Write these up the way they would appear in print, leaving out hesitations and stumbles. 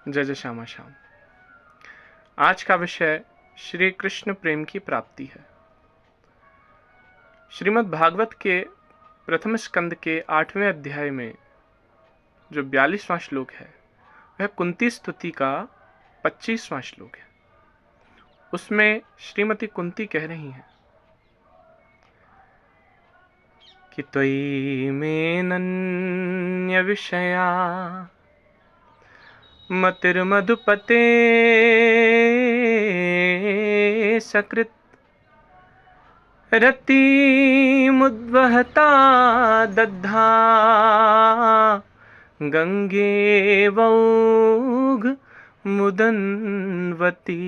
जय जय श्यामा श्याम। आज का विषय श्री कृष्ण प्रेम की प्राप्ति है। श्रीमद् भागवत के प्रथम स्कंद के 8वें अध्याय में जो 42वां श्लोक है वह कुंती स्तुति का 25वां श्लोक है। उसमें श्रीमती कुंती कह रही हैं कि त्वयि मेनन्य विषया मतिर्मधुपते सकृत रतिमुद्वहता दद्धा गंगेवौघ मुदन्वती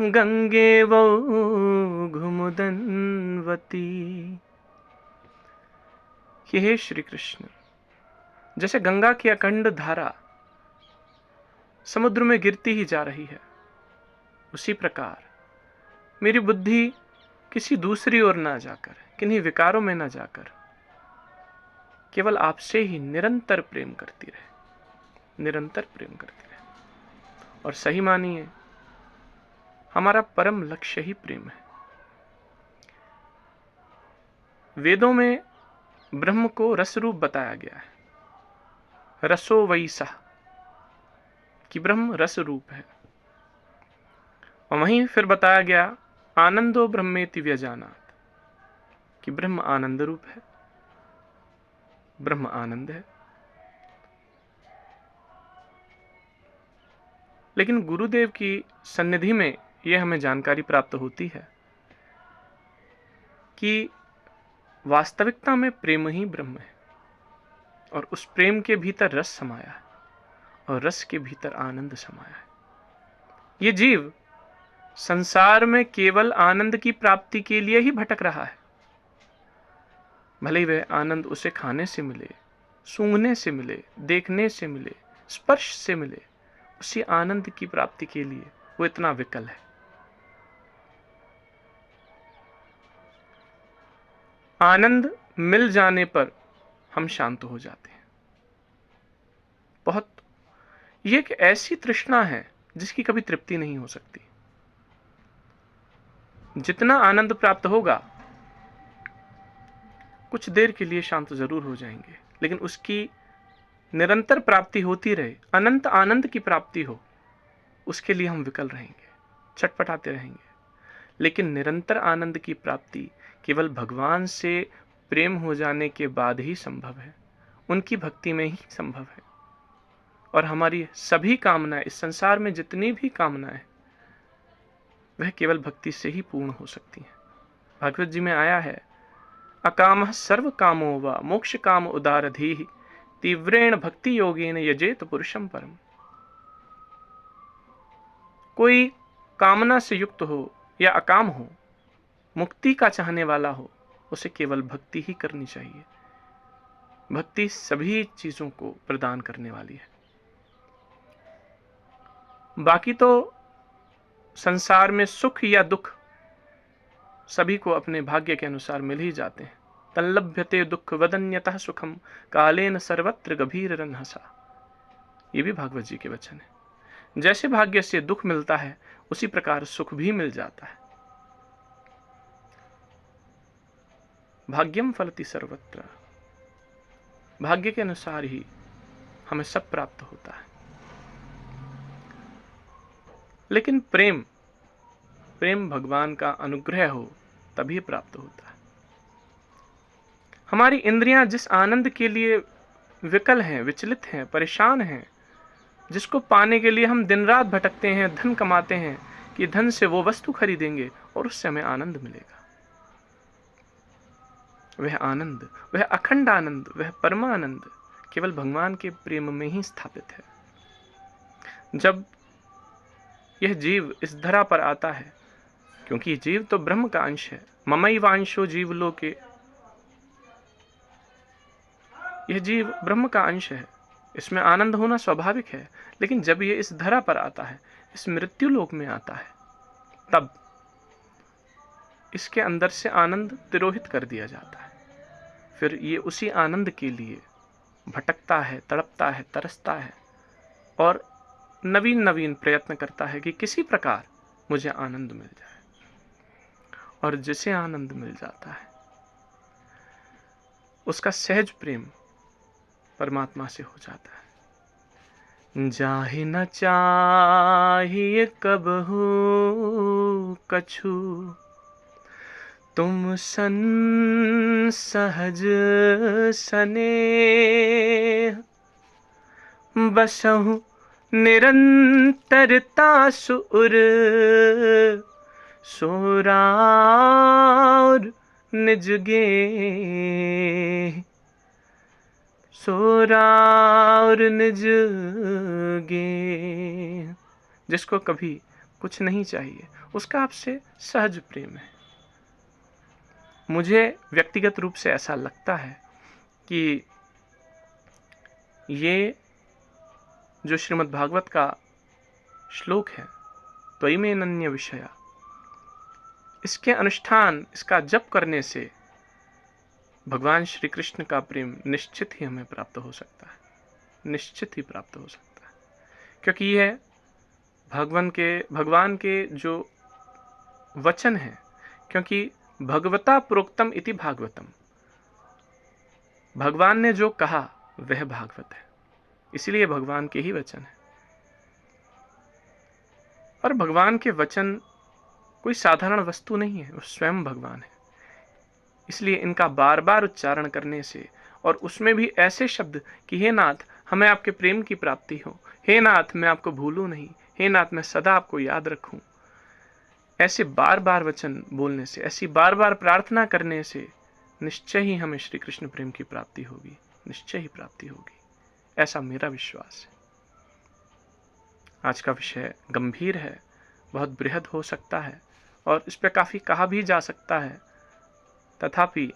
गंगेवौघ मुदन्वती। कि हे श्री कृष्ण, जैसे गंगा की अखंड धारा समुद्र में गिरती ही जा रही है, उसी प्रकार मेरी बुद्धि किसी दूसरी ओर ना जाकर, किन्हीं विकारों में ना जाकर, केवल आपसे ही निरंतर प्रेम करती रहे, निरंतर प्रेम करती रहे। और सही मानिए, हमारा परम लक्ष्य ही प्रेम है। वेदों में ब्रह्म को रस रूप बताया गया है, रसो वैसा, कि ब्रह्म रस रूप है। और वहीं फिर बताया गया आनंदो ब्रह्मेति व्यजानात, कि ब्रह्म आनंद रूप है, ब्रह्म आनंद है। लेकिन गुरुदेव की सन्निधि में यह हमें जानकारी प्राप्त होती है कि वास्तविकता में प्रेम ही ब्रह्म है, और उस प्रेम के भीतर रस समाया है, और रस के भीतर आनंद समाया है। ये जीव संसार में केवल आनंद की प्राप्ति के लिए ही भटक रहा है। भले ही वह आनंद उसे खाने से मिले, सूंघने से मिले, देखने से मिले, स्पर्श से मिले, उसी आनंद की प्राप्ति के लिए वो इतना विकल है। आनंद मिल जाने पर हम शांत हो जाते हैं। ये एक ऐसी तृष्णा है जिसकी कभी तृप्ति नहीं हो सकती। जितना आनंद प्राप्त होगा, कुछ देर के लिए शांत जरूर हो जाएंगे, लेकिन उसकी निरंतर प्राप्ति होती रहे, अनंत आनंद की प्राप्ति हो, उसके लिए हम विकल रहेंगे, छटपटाते रहेंगे। लेकिन निरंतर आनंद की प्राप्ति केवल भगवान से प्रेम हो जाने के बाद ही संभव है, उनकी भक्ति में ही संभव है। और हमारी सभी कामनाएं, इस संसार में जितनी भी कामनाएं, वह केवल भक्ति से ही पूर्ण हो सकती हैं। भागवत जी में आया है, अकामः सर्व कामो वा मोक्ष काम उदारधीः तीव्रेण भक्ति योगेन यजेत पुरुषम परम। कोई कामना से युक्त हो या अकाम हो, मुक्ति का चाहने वाला हो, उसे केवल भक्ति ही करनी चाहिए। भक्ति सभी चीजों को प्रदान करने वाली है। बाकी तो संसार में सुख या दुख सभी को अपने भाग्य के अनुसार मिल ही जाते हैं। तल्लभ्यते दुख वदन्यतः सुखम कालेन सर्वत्र गभीर रन्हसा। ये भी भागवत जी के वचन है। जैसे भाग्य से दुख मिलता है, उसी प्रकार सुख भी मिल जाता है। भाग्यम फलति सर्वत्र, भाग्य के अनुसार ही हमें सब प्राप्त होता है। लेकिन प्रेम भगवान का अनुग्रह हो तभी प्राप्त होता है। हमारी इंद्रियां जिस आनंद के लिए विकल हैं, विचलित हैं, परेशान हैं, जिसको पाने के लिए हम दिन रात भटकते हैं, धन कमाते हैं कि धन से वो वस्तु खरीदेंगे और उससे हमें आनंद मिलेगा, वह आनंद, वह अखंड आनंद, वह परमानंद केवल भगवान के प्रेम में ही स्थापित है। जब यह जीव इस धरा पर आता है, क्योंकि जीव तो ब्रह्म का अंश है, ममैवांशो जीवलोके, यह जीव ब्रह्म का अंश है, इसमें आनंद होना स्वाभाविक है। लेकिन जब यह इस धरा पर आता है, इस मृत्यु लोक में आता है, तब इसके अंदर से आनंद तिरोहित कर दिया जाता है। फिर ये उसी आनंद के लिए भटकता है, तड़पता है, तरसता है और नवीन नवीन प्रयत्न करता है कि किसी प्रकार मुझे आनंद मिल जाए। और जिसे आनंद मिल जाता है उसका सहज प्रेम परमात्मा से हो जाता है। जाहि न चाहिए कबहू कछु, तुम सन सहज सनेह, बसहु निरंतरता सुर, सोरार निज गेह, सोरार निज गेह। जिसको कभी कुछ नहीं चाहिए उसका आपसे सहज प्रेम है। मुझे व्यक्तिगत रूप से ऐसा लगता है कि ये जो श्रीमद् भागवत का श्लोक है, त्वयिमेनन्य विषया, इसके अनुष्ठान, इसका जप करने से भगवान श्री कृष्ण का प्रेम निश्चित ही हमें प्राप्त हो सकता है, निश्चित ही प्राप्त हो सकता है। क्योंकि यह भगवान के जो वचन है, क्योंकि भगवता प्रोक्तम इति भागवतम, भगवान ने जो कहा वह भागवत है, इसलिए भगवान के ही वचन है। और भगवान के वचन कोई साधारण वस्तु नहीं है, वो स्वयं भगवान है। इसलिए इनका बार बार उच्चारण करने से, और उसमें भी ऐसे शब्द कि हे नाथ हमें आपके प्रेम की प्राप्ति हो, हे नाथ मैं आपको भूलूं नहीं, हे नाथ मैं सदा आपको याद रखूं, ऐसे बार बार वचन बोलने से, ऐसी बार बार प्रार्थना करने से निश्चय ही हमें श्री कृष्ण प्रेम की प्राप्ति होगी, निश्चय ही प्राप्ति होगी, ऐसा मेरा विश्वास है। आज का विषय गंभीर है, बहुत बृहद हो सकता है और इस पर काफ़ी कहा भी जा सकता है, तथापि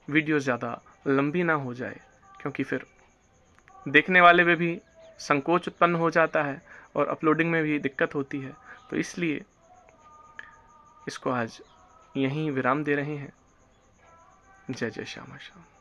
वीडियो ज़्यादा लंबी ना हो जाए, क्योंकि फिर देखने वाले में भी संकोच उत्पन्न हो जाता है और अपलोडिंग में भी दिक्कत होती है। तो इसलिए इसको आज यहीं विराम दे रहे हैं। जय जय श्यामा श्याम।